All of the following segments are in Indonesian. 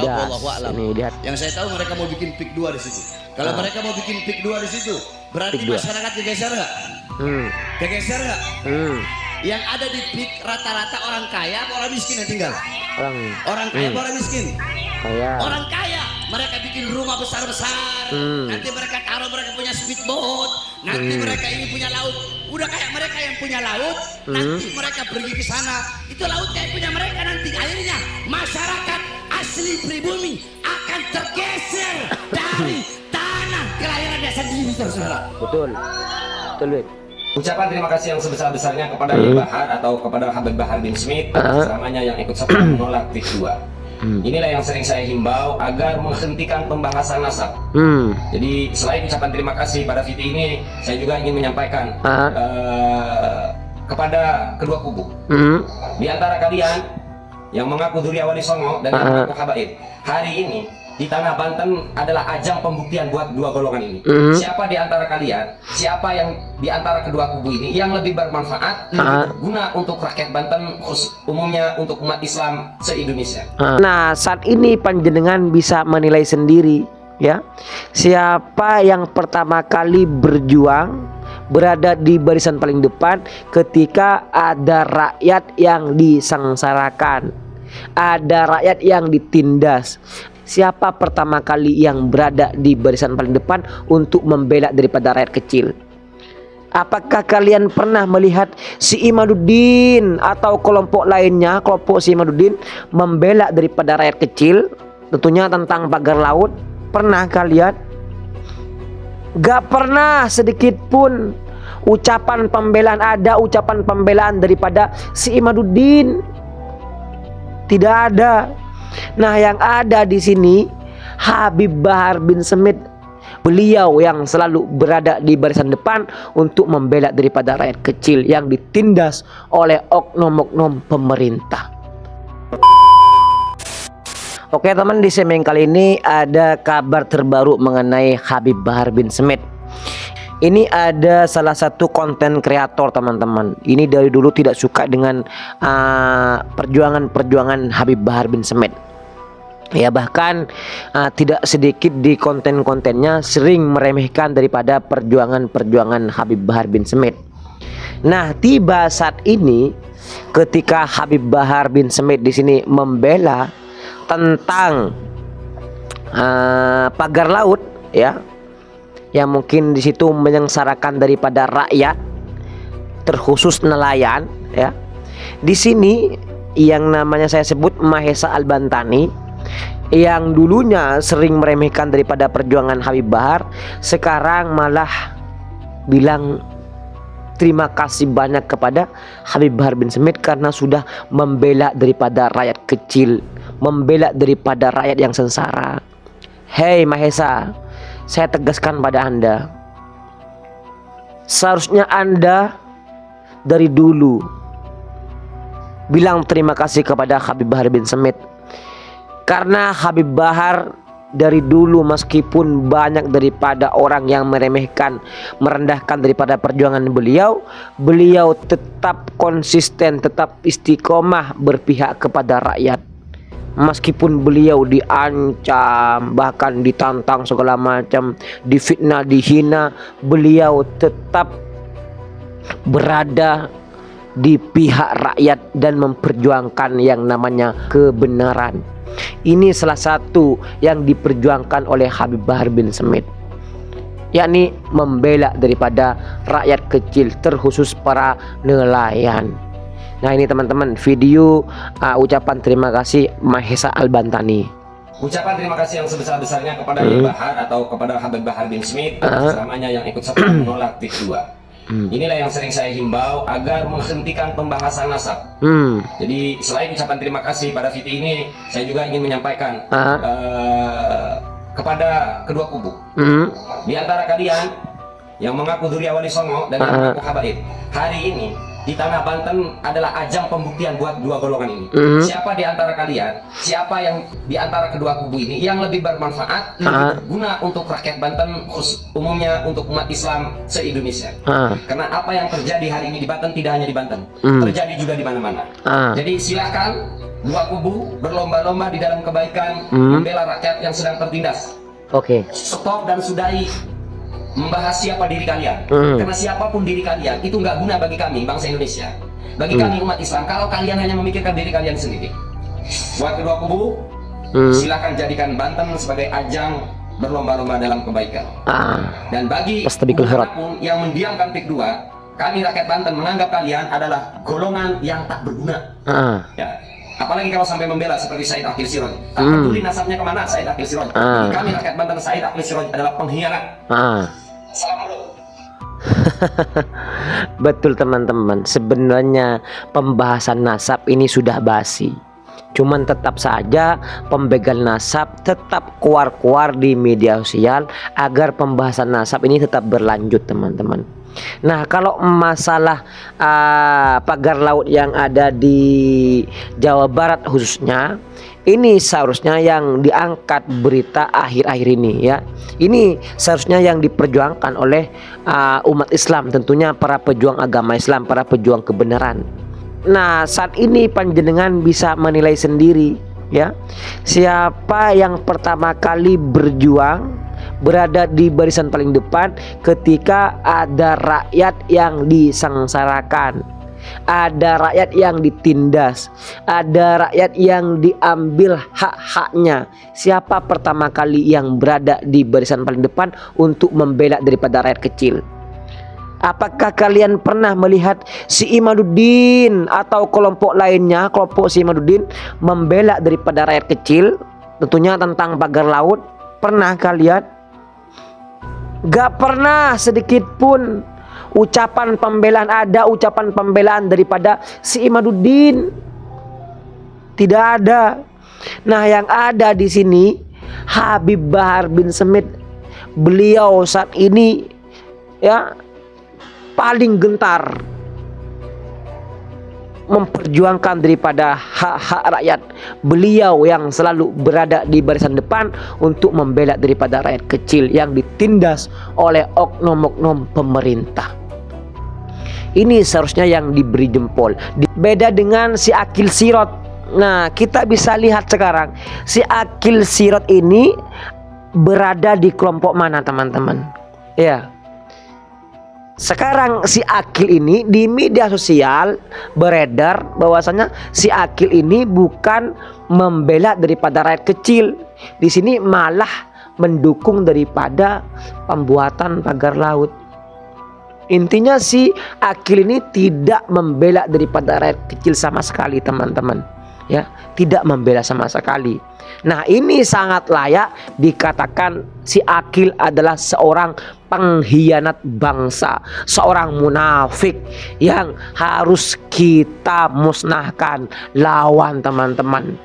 Wallahu a'lam. Ini lihat. Yang saya tahu mereka mau bikin pik 2 di situ. Kalau mereka mau bikin pik 2 di situ, berarti Pik 2. masyarakat kegeser nggak? Kegeser nggak? Yang ada di pik rata-rata orang kaya apa orang miskin yang tinggal? Orang kaya apa orang miskin? Kaya. Orang kaya. Mereka bikin rumah besar-besar. Nanti mereka taruh mereka punya speedboat. Nanti mereka ini punya laut. Udah kayak mereka yang punya laut. Nanti mereka pergi ke sana. Itu laut kayak punya mereka nanti. Akhirnya masyarakat asli pribumi akan tergeser dari tanah kelahirannya sendiri, saudara. Betul. Betul, Wid. Ucapan terima kasih yang sebesar-besarnya kepada Bahar atau kepada Habib Bahar bin Smith selamanya yang ikut serta menolak pik 2. Inilah yang sering saya himbau agar menghentikan pembahasan nasab. Jadi selain ucapan terima kasih pada VT ini, saya juga ingin menyampaikan kepada kedua kubu. Di antara kalian yang mengaku Dzurriyyah Wali Songo dan yang mengaku Habaib, hari ini di tanah Banten adalah ajang pembuktian buat dua golongan ini. Siapa di antara kalian, siapa yang di antara kedua kubu ini yang lebih bermanfaat, lebih berguna untuk rakyat Banten, umumnya untuk umat Islam se-Indonesia. Nah, saat ini panjenengan bisa menilai sendiri, ya, siapa yang pertama kali berjuang berada di barisan paling depan ketika ada rakyat yang disengsarakan, ada rakyat yang ditindas. Siapa pertama kali yang berada di barisan paling depan untuk membela daripada rakyat kecil? Apakah kalian pernah melihat si Imaduddin atau kelompok lainnya, kelompok si Imaduddin membela daripada rakyat kecil? Tentunya tentang pagar laut. Pernah kalian? Gak pernah sedikit pun ucapan pembelaan, ada ucapan pembelaan daripada si Imaduddin. Tidak ada. Nah, yang ada di sini Habib Bahar bin Smith, beliau yang selalu berada di barisan depan untuk membela daripada rakyat kecil yang ditindas oleh oknum-oknum pemerintah. Oke teman, di segmen kali ini ada kabar terbaru mengenai Habib Bahar bin Smith. Ini ada salah satu konten kreator teman-teman. Ini dari dulu tidak suka dengan perjuangan Habib Bahar bin Smith. Ya, bahkan tidak sedikit di konten-kontennya sering meremehkan daripada perjuangan Habib Bahar bin Smith. Nah, tiba saat ini ketika Habib Bahar bin Smith di sini membela tentang pagar laut, ya, yang mungkin di situ menyengsarakan daripada rakyat, terkhusus nelayan, ya. Di sini yang namanya saya sebut Mahesa Al-Bantani, yang dulunya sering meremehkan daripada perjuangan Habib Bahar, sekarang malah bilang terima kasih banyak kepada Habib Bahar bin Smith karena sudah membela daripada rakyat kecil, membela daripada rakyat yang sengsara. Hei Mahesa, saya tegaskan pada Anda, seharusnya Anda dari dulu bilang terima kasih kepada Habib Bahar bin Smith. Karena Habib Bahar dari dulu, meskipun banyak daripada orang yang meremehkan, merendahkan daripada perjuangan beliau, beliau tetap konsisten, tetap istiqomah berpihak kepada rakyat. Meskipun beliau diancam, bahkan ditantang segala macam, difitnah, dihina, beliau tetap berada di pihak rakyat dan memperjuangkan yang namanya kebenaran. Ini salah satu yang diperjuangkan oleh Habib Bahar bin Smith, yakni membela daripada rakyat kecil, terkhusus para nelayan. Nah, ini teman-teman video ucapan terima kasih Mahesa Al-Bantani. Ucapan terima kasih yang sebesar-besarnya kepada Bahar atau kepada Habib Bahar bin Smith selamanya yang ikut serta menolak pik 2. Inilah yang sering saya himbau agar menghentikan pembahasan nasab. Jadi selain ucapan terima kasih pada VT ini, saya juga ingin menyampaikan kepada kedua kubu. Di antara kalian yang mengaku Dzurriyyah Wali Songo dan yang mengaku Habaib, hari ini di tanah Banten adalah ajang pembuktian buat dua golongan ini. Siapa di antara kalian, siapa yang di antara kedua kubu ini yang lebih bermanfaat, lebih berguna untuk rakyat Banten, umumnya untuk umat Islam se-Indonesia. Karena apa yang terjadi hari ini di Banten tidak hanya di Banten, terjadi juga di mana-mana. Jadi silakan dua kubu berlomba-lomba di dalam kebaikan, membela rakyat yang sedang tertindas. Oke. Stop dan sudahi membahas siapa diri kalian. Karena siapapun diri kalian itu nggak guna bagi kami bangsa Indonesia, bagi kami umat Islam, kalau kalian hanya memikirkan diri kalian sendiri. Buat kedua kubu, silakan jadikan Banten sebagai ajang berlomba-lomba dalam kebaikan. Dan bagi kubu manapun yang mendiamkan PIK 2, kami rakyat Banten menganggap kalian adalah golongan yang tak berguna. Ya. Apalagi kalau sampai membela seperti Said Akil Siroj. Tak peduli nasabnya kemana Said Akil Siroj. Kami rakyat Banten, Said Akil Siroj adalah pengkhianat. Salam bro. Betul teman-teman, sebenarnya pembahasan nasab ini sudah basi. Cuman tetap saja pembegal nasab tetap keluar-keluar di media sosial agar pembahasan nasab ini tetap berlanjut teman-teman. Nah, kalau masalah pagar laut yang ada di Jawa Barat khususnya, ini seharusnya yang diangkat berita akhir-akhir ini ya. Ini seharusnya yang diperjuangkan oleh umat Islam, tentunya para pejuang agama Islam, para pejuang kebenaran. Nah, saat ini panjenengan bisa menilai sendiri ya, siapa yang pertama kali berjuang berada di barisan paling depan ketika ada rakyat yang disengsarakan, ada rakyat yang ditindas, ada rakyat yang diambil hak-haknya. Siapa pertama kali yang berada di barisan paling depan untuk membela daripada rakyat kecil? Apakah kalian pernah melihat si Imaduddin atau kelompok lainnya, kelompok si Imaduddin membela daripada rakyat kecil, tentunya tentang pagar laut? Pernah kalian? Gak pernah sedikit pun ucapan pembelaan, ada ucapan pembelaan daripada si Imaduddin. Tidak ada. Nah, yang ada di sini Habib Bahar bin Smith. Beliau saat ini ya paling gentar memperjuangkan daripada hak-hak rakyat. Beliau yang selalu berada di barisan depan untuk membela daripada rakyat kecil yang ditindas oleh oknum-oknum pemerintah. Ini seharusnya yang diberi jempol. Beda dengan si Akil Siroj. Nah, kita bisa lihat sekarang si Akil Siroj ini berada di kelompok mana teman-teman? Ya. Sekarang si Akil ini di media sosial beredar bahwasanya si Akil ini bukan membela daripada rakyat kecil. Di sini malah mendukung daripada pembuatan pagar laut. Intinya si Akil ini tidak membela daripada rakyat kecil sama sekali teman-teman. Ya, tidak membela sama sekali. Nah, ini sangat layak dikatakan si Akil adalah seorang pengkhianat bangsa, seorang munafik yang harus kita musnahkan, lawan teman-teman.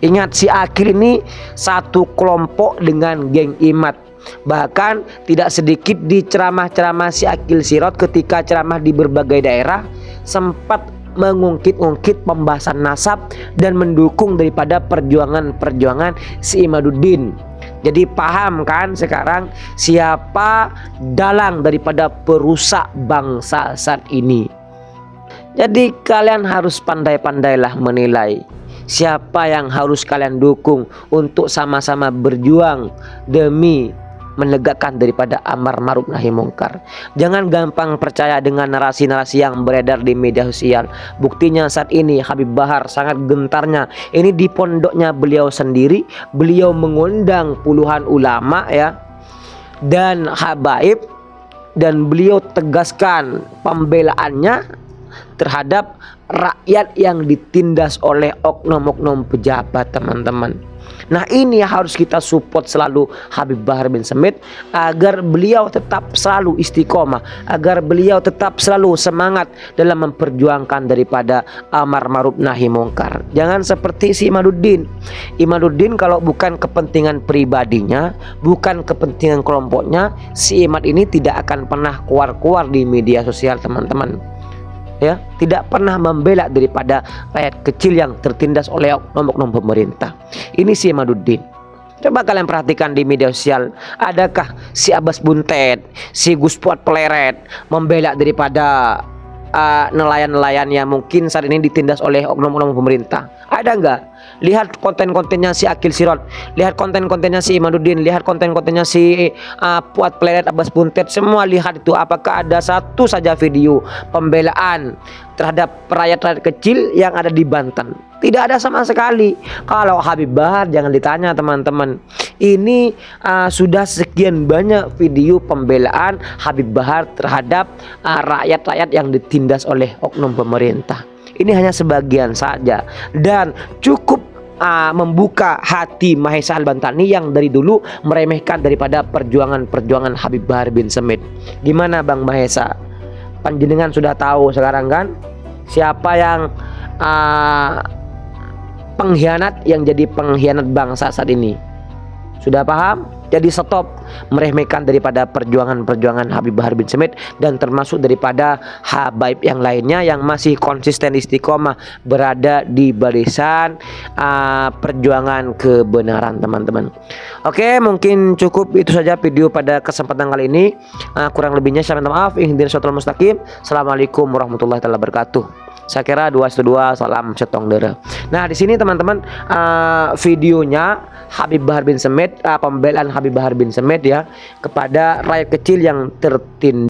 Ingat, si Akil ini satu kelompok dengan geng Imad. Bahkan tidak sedikit di ceramah-ceramah si Akil Siroj ketika ceramah di berbagai daerah sempat mengungkit-ungkit pembahasan nasab dan mendukung daripada perjuangan-perjuangan si Imaduddin. Jadi paham kan sekarang siapa dalang daripada perusak bangsa saat ini. Jadi kalian harus pandai-pandailah menilai siapa yang harus kalian dukung untuk sama-sama berjuang demi menegakkan daripada amar ma'ruf nahi mungkar. Jangan gampang percaya dengan narasi-narasi yang beredar di media sosial. Buktinya saat ini Habib Bahar sangat gentarnya. Ini di pondoknya beliau sendiri, beliau mengundang puluhan ulama ya dan habaib, dan beliau tegaskan pembelaannya terhadap rakyat yang ditindas oleh oknum-oknum pejabat teman-teman. Nah, ini harus kita support selalu Habib Bahar bin Smith agar beliau tetap selalu istiqomah, agar beliau tetap selalu semangat dalam memperjuangkan daripada amar ma'ruf nahi mungkar. Jangan seperti si Imaduddin. Imaduddin kalau bukan kepentingan pribadinya, bukan kepentingan kelompoknya, si Imad ini tidak akan pernah keluar-keluar di media sosial teman-teman. Ya, tidak pernah membela daripada rakyat kecil yang tertindas oleh oknum-oknum pemerintah. Ini si Imaduddin. Coba kalian perhatikan di media sosial, adakah si Abbas Buntet, si Gus Puat Pleret membela daripada nelayan-nelayan yang mungkin saat ini ditindas oleh oknum-oknum pemerintah? Ada nggak? Lihat konten-kontennya si Akil Sirot, lihat konten-kontennya si Imaduddin, lihat konten-kontennya si Puat Plelet, Abbas Buntet, semua lihat itu. Apakah ada satu saja video pembelaan terhadap rakyat-rakyat kecil yang ada di Banten? Tidak ada sama sekali. Kalau Habib Bahar jangan ditanya teman-teman. Ini sudah sekian banyak video pembelaan Habib Bahar terhadap rakyat-rakyat yang ditindas oleh oknum pemerintah. Ini hanya sebagian saja dan cukup membuka hati Mahesa Al-Bantani yang dari dulu meremehkan daripada perjuangan Habib Bahar bin Smith. Gimana Bang Mahesa? Panjenengan sudah tahu sekarang kan siapa yang pengkhianat yang jadi pengkhianat bangsa saat ini. Sudah paham? Jadi stop meremehkan daripada perjuangan Habib Bahar bin Smith dan termasuk daripada habaib yang lainnya yang masih konsisten istiqomah berada di barisan perjuangan kebenaran teman-teman. Oke, mungkin cukup itu saja video pada kesempatan kali ini. Kurang lebihnya saya minta maaf. Ihdinas siratal mustaqim. Assalamualaikum warahmatullahi wabarakatuh. Saya kira 212 salam setong dere. Nah, di sini teman-teman videonya Habib Bahar bin Smith, pembelaan Habib Bahar bin Smith ya kepada rakyat kecil yang tertindas